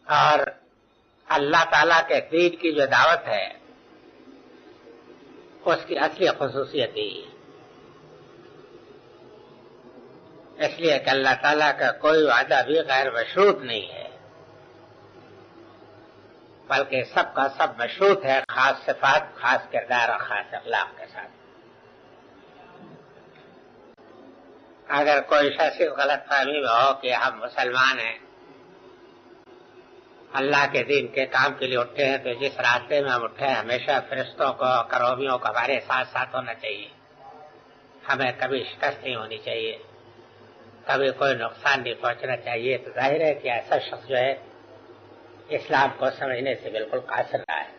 اور اللہ تعالیٰ کے دین کی جو دعوت ہے اس کی اصلی خصوصیت ہی ہے، اس لیے کہ اللہ تعالیٰ کا کوئی وعدہ بھی غیر مشروط نہیں ہے، بلکہ سب کا سب مشروط ہے، خاص صفات، خاص کردار اور خاص اخلاق کے ساتھ۔ اگر کوئی شخص غلط فہمی میں ہو کہ ہم مسلمان ہیں، اللہ کے دین کے کام کے لیے اٹھے ہیں، تو جس راستے میں ہم اٹھے ہمیشہ فرشتوں کو، کروبیوں کو ہمارے ساتھ ساتھ ہونا چاہیے، ہمیں کبھی شکست نہیں ہونی چاہیے، کبھی کوئی نقصان نہیں پہنچنا چاہیے۔ تو ظاہر ہے کہ ایسا شخص جو ہے اسلام کو سمجھنے سے بالکل قاصر رہا ہے۔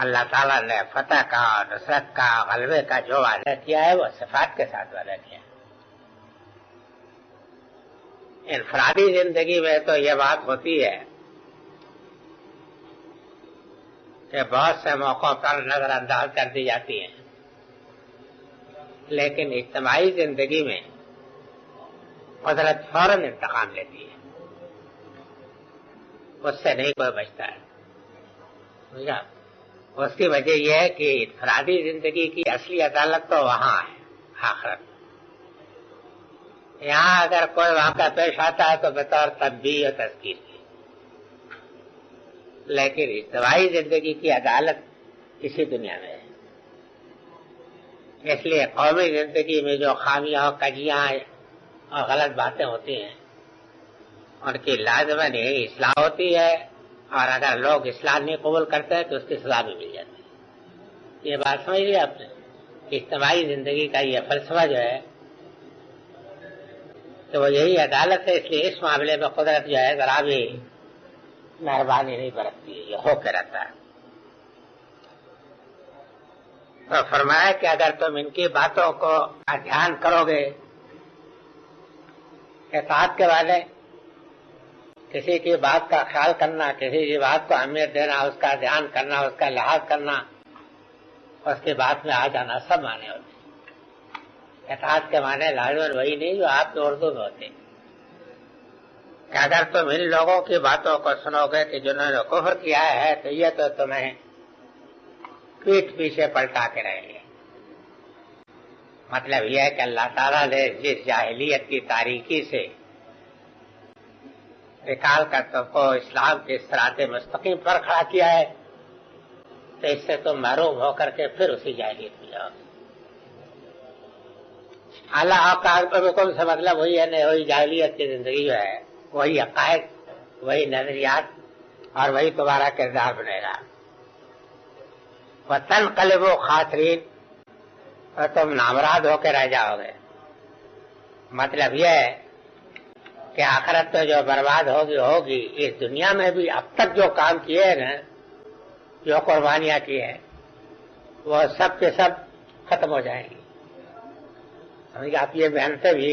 اللہ تعالیٰ نے فتح کا، نصرت کا، غلبے کا جو وعدہ کیا ہے وہ صفات کے ساتھ وعدہ کیا ہے۔ انفرادی زندگی میں تو یہ بات ہوتی ہے کہ بہت سے موقعوں پر نظر انداز کر دی جاتی ہیں، لیکن اجتماعی زندگی میں قدرت فوراً انتقام لیتی ہے، اس سے نہیں کوئی بچتا ہے۔ سمجھا؟ اس کی وجہ یہ ہے کہ انفرادی زندگی کی اصلی عدالت تو وہاں ہے، آخرت۔ یہاں اگر کوئی واقعہ پیش آتا ہے تو بطور تنبیہ و تذکیر کی، لیکن اجتماعی زندگی کی عدالت اسی دنیا میں ہے۔ اس لیے قومی زندگی میں جو خامیاں، کجیاں اور غلط باتیں ہوتی ہیں ان کی لازماً یہی اصلاح ہوتی ہے، اور اگر لوگ اصلاح نہیں قبول کرتے ہیں تو اس کی سزا بھی مل جاتی ہے۔ یہ بات سمجھ لیا آپ نے؟ اجتماعی زندگی کا یہ فلسفہ جو ہے کہ وہ یہی عدالت ہے، اس لیے اس معاملے میں قدرت جو ہے ذرا بھی مہربانی نہیں برتتی ہے، یہ ہو کے رہتا ہے۔ تو فرمایا کہ اگر تم ان کی باتوں کو دھیان کرو گے، اطاعت کے والے، کسی کی بات کا خیال کرنا، کسی کی بات کو اہمیت دینا، اس کا دھیان کرنا، اس کا لحاظ کرنا، اس کی بات میں آ جانا، سب معنی ہوتے ہیں۔ اطاعت کے معنی لازماً وہی نہیں جو آپ کے اردو میں ہوتے ہیں کہ اگر تم ان لوگوں کی باتوں کو سنو گے کہ جنہوں نے کفر کیا ہے تو یہ تو تمہیں پیٹھ پیچھے پلٹا کے رہیں گے۔ مطلب یہ ہے کہ اللہ تعالیٰ نے جس جاہلیت کی تاریکی سے نکال کر تم کو اسلام کے صراط مستقیم پر کھڑا کیا ہے، تو اس سے تم محروم ہو کر کے پھر اسی جاہلیت میں جاؤ گے۔ اللہ کا حکم سے مطلب وہی ہے، نہیں وہی جاہلیت کی زندگی جو ہے، وہی عقائد، وہی نظریات اور وہی تمہارا کردار بنے گا۔ وَتَنْقَلِبُوا خَاسِرِينَ، اور تم نامراد ہو کے رہ جاؤ گے۔ مطلب یہ ہے کہ آخرت تو جو برباد ہوگی، اس دنیا میں بھی اب تک جو کام کیے ہیں نا، جو قربانیاں کی ہیں، وہ سب کے سب ختم ہو جائیں گی۔ سمجھ آپ یہ محنتیں بھی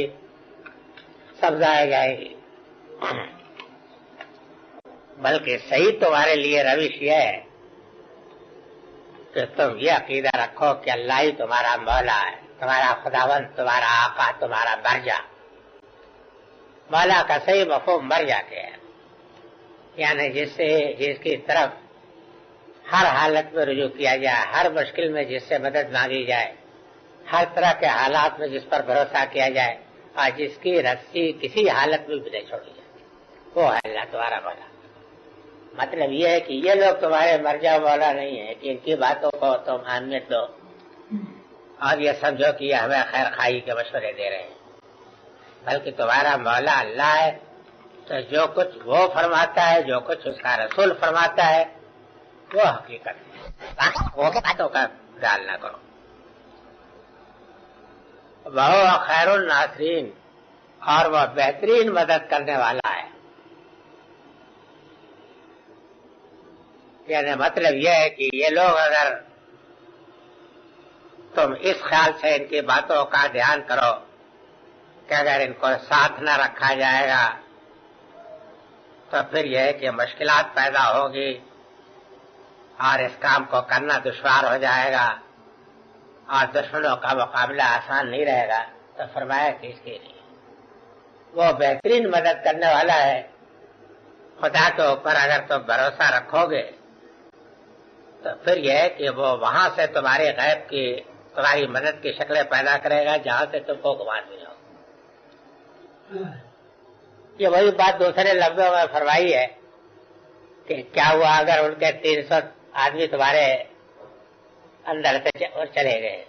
سب ضائع جائیں گی۔ بلکہ صحیح تمہارے لیے روش یہ ہے کہ تم یہ عقیدہ رکھو کہ اللہ ہی تمہارا مولا ہے، تمہارا خداوند، تمہارا آقا، تمہارا مرجع۔ مولا کا صحیح مفہوم مرجع کے ہے، یعنی جس کی طرف ہر حالت میں رجوع کیا جائے، ہر مشکل میں جس سے مدد مانگی جائے، ہر طرح کے حالات میں جس پر بھروسہ کیا جائے، اور جس کی رسی کسی حالت میں بھی نہیں چھوڑی جائے، وہ ہے اللہ تمہارا مولا۔ مطلب یہ ہے کہ یہ لوگ تمہارے مرجع مولا نہیں ہے کہ ان کی باتوں کو تم اہمیت دو اور یہ سمجھو کہ یہ ہمیں خیر خواہی کے مشورے دے رہے ہیں، بلکہ تمہارا مولا اللہ ہے۔ تو جو کچھ وہ فرماتا ہے، جو کچھ اس کا رسول فرماتا ہے، وہ حقیقت ہے، وہ باتوں کا خیال نہ کرو۔ وہ خیر الناصرین، اور وہ بہترین مدد کرنے والا ہے۔ یعنی مطلب یہ ہے کہ یہ لوگ اگر تم اس خیال سے ان کی باتوں کا دھیان کرو کہ اگر ان کو ساتھ نہ رکھا جائے گا تو پھر یہ ہے کہ مشکلات پیدا ہوگی اور اس کام کو کرنا دشوار ہو جائے گا اور دشمنوں کا مقابلہ آسان نہیں رہے گا، تو فرمایا کہ اس کے لیے وہ بہترین مدد کرنے والا ہے، خدا کے اوپر اگر تم بھروسہ رکھو گے تو پھر یہ ہے کہ وہ وہاں سے تمہاری غیب کی تمہاری مدد کی شکلیں پیدا کرے گا جہاں سے تم کو گمان نہیں ہو. یہ وہی بات دوسرے لفظوں میں فرمائی ہے کہ کیا ہوا اگر ان کے 300 آدمی تمہارے اندر سے چلے گئے.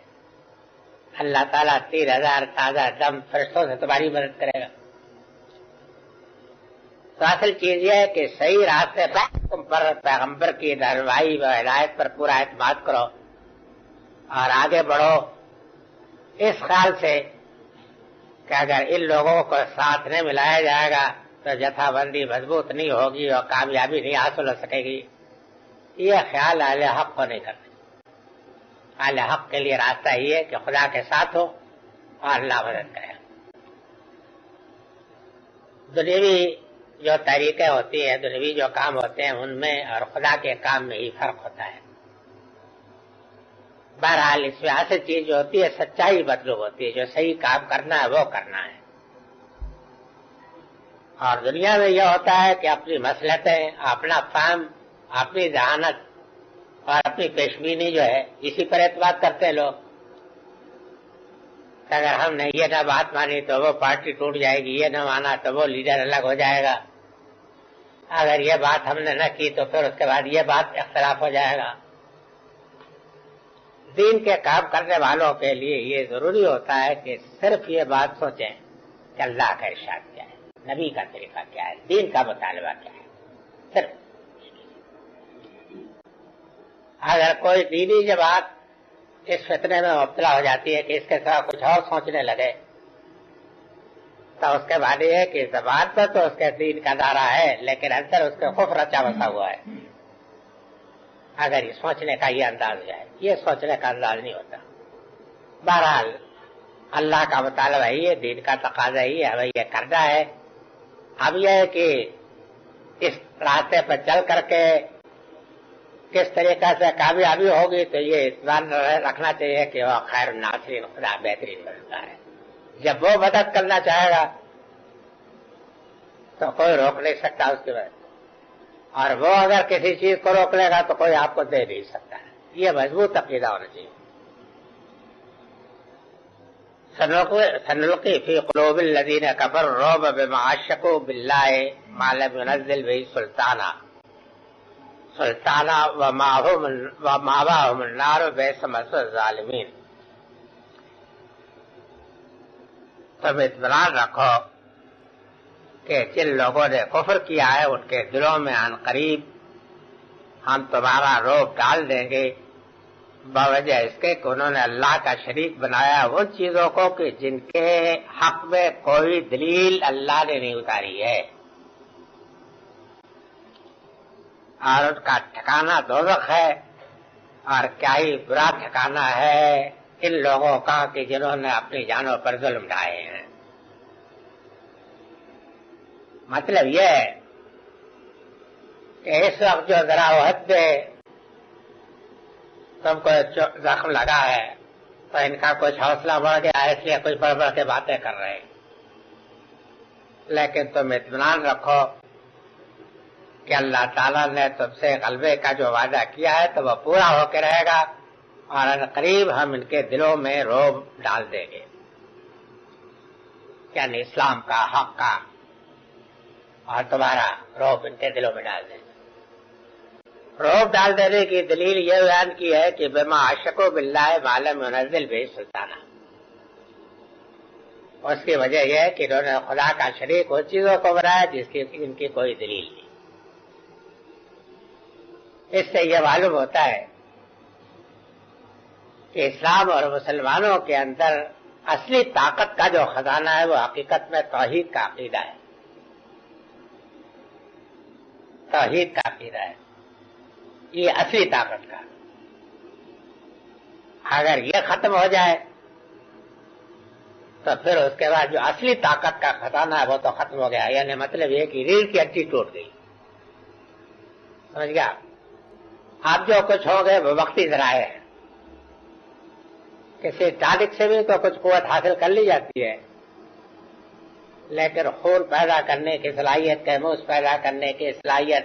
اللہ تعالیٰ 3000 تازہ دم فرشتوں سے تمہاری مدد کرے گا. تو اصل چیز یہ ہے کہ صحیح راستے پر تم پر پیغمبر کی رہنمائی و ہدایت پر پورا اعتماد کرو اور آگے بڑھو اس خیال سے کہ اگر ان لوگوں کو ساتھ نہیں ملایا جائے گا تو جتھا بندی مضبوط نہیں ہوگی اور کامیابی نہیں حاصل ہو سکے گی. یہ خیال اہل حق کو نہیں کرتے. اہل حق کے لیے راستہ یہ ہے کہ خدا کے ساتھ ہو اور اللہ مدد کرے. دنیوی جو طریقے ہوتی ہیں دنیوی جو کام ہوتے ہیں ان میں اور خدا کے کام میں ہی فرق ہوتا ہے. بہرحال اس میں اصل چیز جو ہوتی ہے سچائی مطلوب ہوتی ہے. جو صحیح کام کرنا ہے وہ کرنا ہے. اور دنیا میں یہ ہوتا ہے کہ اپنی مصلحتیں اپنا فہم اپنی ذہانت اور اپنی پیشبینی جو ہے اسی پر اعتماد کرتے ہیں لوگ. اگر ہم نے یہ نہ بات مانی تو وہ پارٹی ٹوٹ جائے گی, یہ نہ مانا تو وہ لیڈر الگ ہو جائے گا, اگر یہ بات ہم نے نہ کی تو پھر اس کے بعد یہ بات اختلاف ہو جائے گا. دین کے کام کرنے والوں کے لیے یہ ضروری ہوتا ہے کہ صرف یہ بات سوچیں کہ اللہ کا ارشاد کیا ہے, نبی کا طریقہ کیا ہے, دین کا مطالبہ کیا ہے. صرف اگر کوئی دینی جماعت اس فتنے میں مبتلا ہو جاتی ہے کہ اس کے سوا کچھ اور سوچنے لگے تو اس کے بعد یہ ہے کہ زبان پر تو اس کے دین کا دائرہ ہے لیکن اندر اس کے خوف رچا بسا ہوا ہے. اگر یہ سوچنے کا یہ انداز ہے, یہ سوچنے کا انداز نہیں ہوتا. بہرحال اللہ کا مطالبہ ہی ہے, دین کا تقاضا ہی ہے, ہمیں یہ کرنا ہے. اب یہ ہے کہ اس راستے پر چل کر کے کس طریقے سے کامیابی ہوگی تو یہ اطمینان رکھنا چاہیے کہ وہ خیر الناصرین خدا بہترین کرتا ہے. جب وہ مدد کرنا چاہے گا تو کوئی روک نہیں سکتا اس کی وجہ, اور وہ اگر کسی چیز کو روک لے گا تو کوئی آپ کو دے نہیں سکتا ہے. یہ مضبوط عقیدہ ہونا چاہیے. سنلقی فی قلوب الذین کفروا الرعب بما اشرکوا باللہ ما لم ينزل به سلطانا ومأواہم النار وبئس مثوى الظالمین. تم اطمینان رکھو کہ جن لوگوں نے کفر کیا ہے ان کے دلوں میں عن قریب ہم تمہارا رعب ڈال دیں گے بوجہ اس کے کہ انہوں نے اللہ کا شریک بنایا ان چیزوں کو کہ جن کے حق میں کوئی دلیل اللہ نے نہیں اتاری ہے, اور ان کا ٹھکانہ دوزخ ہے. اور کیا ہی برا ٹھکانہ ہے ان لوگوں کا کہ جنہوں نے اپنی جانوں پر ظلم ڈھائے ہیں. مطلب یہ ہے کہ اس وقت جو ذرا وحد پہ تم کو زخم لگا ہے تو ان کا کچھ حوصلہ بڑھ گیا ہے اس لیے کچھ بڑھ بڑھ کے باتیں کر رہے ہیں. لیکن تم اطمینان رکھو کہ اللہ تعالیٰ نے تم سے غلبے کا جو وعدہ کیا ہے تو وہ پورا ہو کے رہے گا, اور قریب ہم ان کے دلوں میں رعب ڈال دیں گے, یعنی اسلام کا حق کا, اور تمہارا رعب ان کے دلوں میں ڈال دیں گے. رعب ڈال دینے کی دلیل یہ بیان کی ہے کہ بما اشرکوا باللہ ما لم ينزل به سلطانا. اس کی وجہ یہ ہے کہ انہوں نے خدا کا شریک ان چیزوں کو بنایا جس کی ان کی کوئی دلیل نہیں. اس سے یہ معلوم ہوتا ہے کہ اسلام اور مسلمانوں کے اندر اصلی طاقت کا جو خزانہ ہے وہ حقیقت میں توحید کا عقیدہ ہے. توحید کا عقیدہ ہے یہ اصلی طاقت کا. اگر یہ ختم ہو جائے تو پھر اس کے بعد جو اصلی طاقت کا خزانہ ہے وہ تو ختم ہو گیا. یعنی مطلب یہ کہ ریڑھ کی ہڈی ٹوٹ گئی. سمجھ گیا؟ آپ جو کچھ ہو گئے وہ وقتی ذرائع ہے. کسی ٹانک سے بھی تو کچھ قوت حاصل کر لی جاتی ہے لیکن خون پیدا کرنے کی صلاحیت، کیموس پیدا کرنے کی صلاحیت،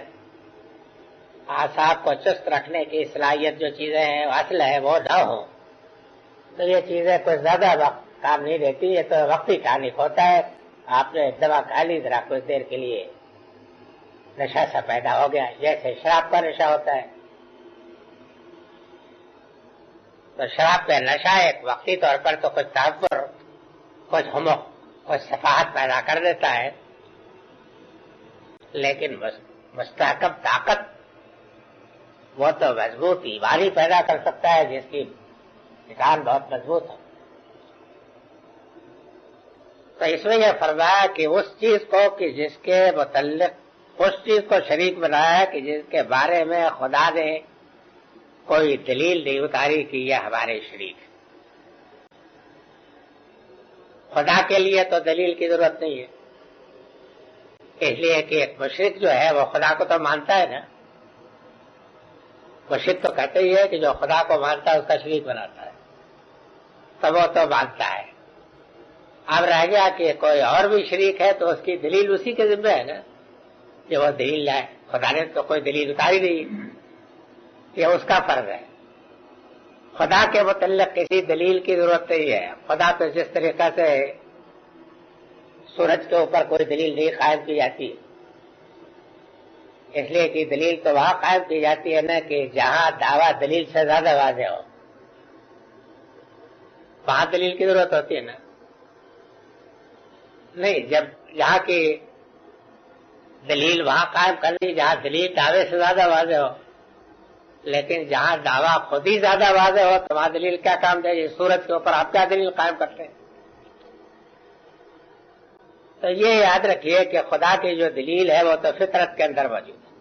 اعصاب کو چست رکھنے کی صلاحیت جو چیزیں ہیں اصل ہے وہ نہ ہو تو یہ چیزیں کوئی زیادہ وقت کام نہیں دیتی، یہ تو وقتی ٹانک ہوتا ہے. آپ نے دوا کھا لی ذرا کچھ دیر کے لیے نشہ سا پیدا ہو گیا، جیسے شراب کا نشہ ہوتا ہے. تو شراب کا نشہ ایک وقتی طور پر تو کچھ تعبر، کچھ ہمق، کچھ صفاحت پیدا کر دیتا ہے، لیکن مستحکم طاقت وہ تو مضبوط ایمانی پیدا کر سکتا ہے جس کی نشان بہت مضبوط ہو. تو اس میں یہ فرمایا کہ اس چیز کو کہ جس کے متعلق اس چیز کو شریک بنایا کہ جس کے بارے میں خدا نے کوئی دلیل نہیں اتاری کہ یہ ہمارے شریک. خدا کے لیے تو دلیل کی ضرورت نہیں ہے، اس لیے کہ ایک مشرک جو ہے وہ خدا کو تو مانتا ہے نا. مشرک تو کہتے ہی ہے کہ جو خدا کو مانتا ہے اس کا شریک بناتا ہے، تو وہ تو مانتا ہے. اب رہ گیا کہ کوئی اور بھی شریک ہے تو اس کی دلیل اسی کے ذمہ ہے نا کہ وہ دلیل لائے. خدا نے تو کوئی دلیل اتاری نہیں، یہ اس کا فرض ہے. خدا کے متعلق کسی دلیل کی ضرورت نہیں ہے. خدا تو جس طریقہ سے سورج کے اوپر کوئی دلیل نہیں قائم کی جاتی، اس لیے کہ دلیل تو وہاں قائم کی جاتی ہے نا کہ جہاں دعویٰ دلیل سے زیادہ واضح ہو، وہاں دلیل کی ضرورت ہوتی ہے نا. نہیں، جب یہاں کی دلیل وہاں قائم کرنی جہاں دلیل دعوے سے زیادہ واضح ہو، لیکن جہاں دعویٰ خود ہی زیادہ واضح ہو تو وہاں دلیل کیا کام دے گی؟ سورج کے اوپر آپ کیا دلیل قائم کرتے ہیں؟ تو یہ یاد رکھیے کہ خدا کی جو دلیل ہے وہ تو فطرت کے اندر موجود ہے،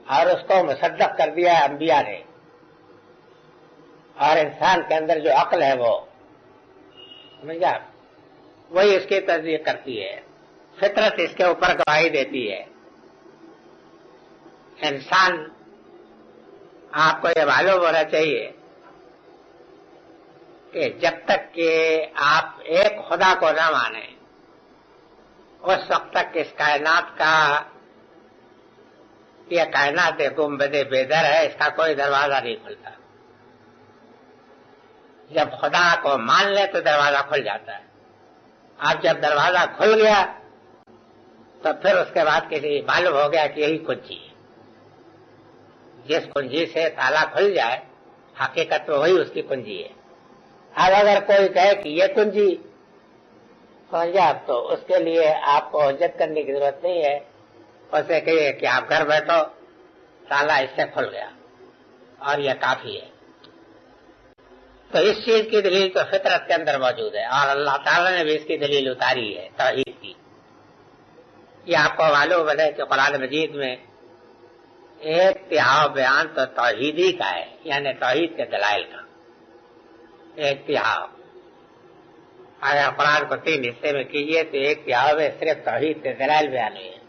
اور اس کو مصدق کر دیا ہے انبیاء نے. اور انسان کے اندر جو عقل ہے وہ سمجھا وہی اس کی تصدیق کرتی ہے. فطرت اس کے اوپر گواہی دیتی ہے. انسان، آپ کو یہ معلوم ہونا چاہیے کہ جب تک کہ آپ ایک خدا کو نہ مانیں اس وقت تک اس کائنات کا، یہ کائنات گنبد بے در ہے، اس کا کوئی دروازہ نہیں کھلتا. جب خدا کو مان لے تو دروازہ کھل جاتا ہے. اب جب دروازہ کھل گیا تو پھر اس کے بعد کسی معلوم ہو گیا کہ یہی کنجی ہے. جس کنجی سے تالا کھل جائے حقیقت میں وہی اس کی کنجی ہے. اب اگر کوئی کہے کہ یہ کنجی سمجھا تو اس کے لیے آپ کو حجت کرنے کی ضرورت نہیں ہے. اسے کہیے کہ آپ گھر بیٹھو، تالا اس سے کھل گیا اور یہ کافی ہے. تو اس چیز کی دلیل تو فطرت کے اندر موجود ہے، اور اللہ تعالیٰ نے بھی اس کی دلیل اتاری ہے توحید کی. یہ آپ کو معلوم ہے کہ قرآن مجید میں ایک تہائی بیان تو توحید ہی کا ہے، یعنی توحید کے دلائل کا ایک تہائی. اگر قرآن کو 3 حصے میں کیجیے تو ایک تہائی میں صرف توحید کے دلائل بیان ہوئے ہیں.